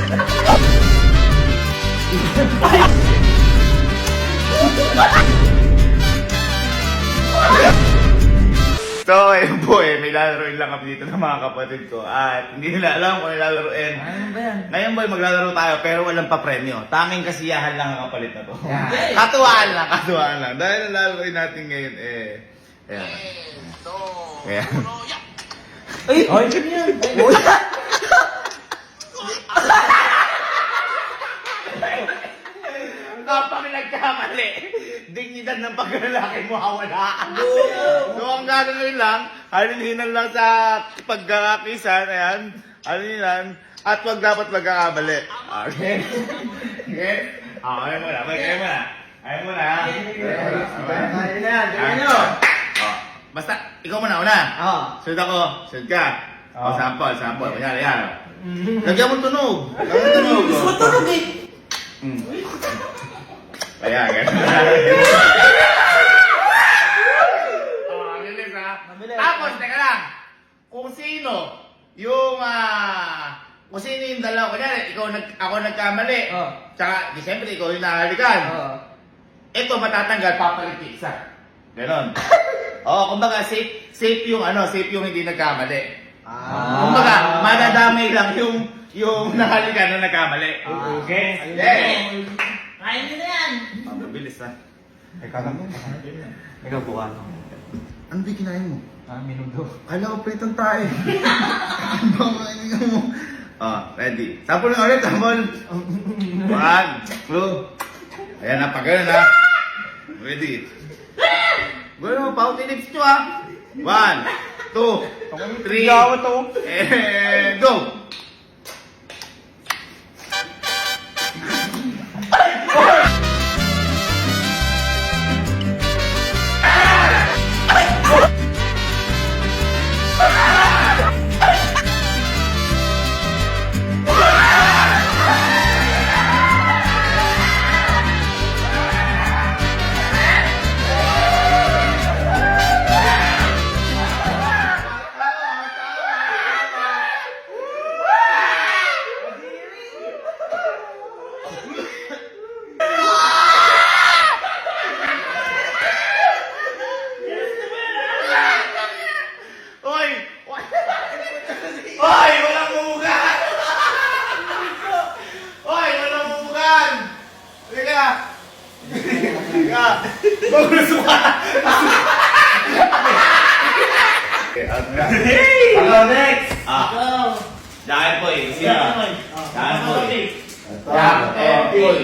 So, ayun po may lalaroin lang kami dito ng mga kapatid ko at hindi nila alam kung lalaroin. Ano ba yan? Ngayon boy, maglalaro tayo pero walang pa-premyo. Tanging kasiyahan lang ang kapalit na to. Yeah. Katuwaan lang. Dahil ang lalaroin natin ngayon ayan. Kaya. Ay, ano yan? Kapag nagkamali, dignidad ng pagkalalaki mo wala. So ang gagawin lang, halin-hinan lang sa pagkakakisan, ayan, halin-hinan, at wag dapat magkakamali. Okay? Okay? Okay mo na, Ayaw mo na, ha? Ayun na yan, gawin nyo. Basta, ikaw muna, una. Oo. Sunod ako, sunod ka. Oo. Sample. Yan. Lagyan mo tunog. Gusto ko tunog eh. Ayan, ganun. Mabilis ha. Mabilis. Tapos, teka lang. Kung sino yung dalawa, kunyari, ako nagkamali. Oo. Tsaka, di siyempre, ikaw yung nahalikan. Oo. Ito, matatanggal, papalit yung isa. Ganon. Kumbaga, safe yung hindi nagkamali. Kumbaga, madadamay lang yung nahalikan na nagkamali. Okay? Yeah. Kain nyo na yan. Mabilis ha. Ikaw lang yun. Ikaw buwan. Ano ba kinain mo? Minudo. Kala ko pritong tayo. Ano mo? Ready. Sample na ulit, sample. 1, 2. Ayan na, pag ganun ha. Ready. Gawin mo, pauti lips nyo ha. 1, 2, 3, go! Hoy! Walang mumugan! Hoy! Walang mumugan! Halika! Halika! Magulos mo ka! Okay, out na. Hello, next. Go! Jacket boy. Sino? Jacket boy. Jacket boy.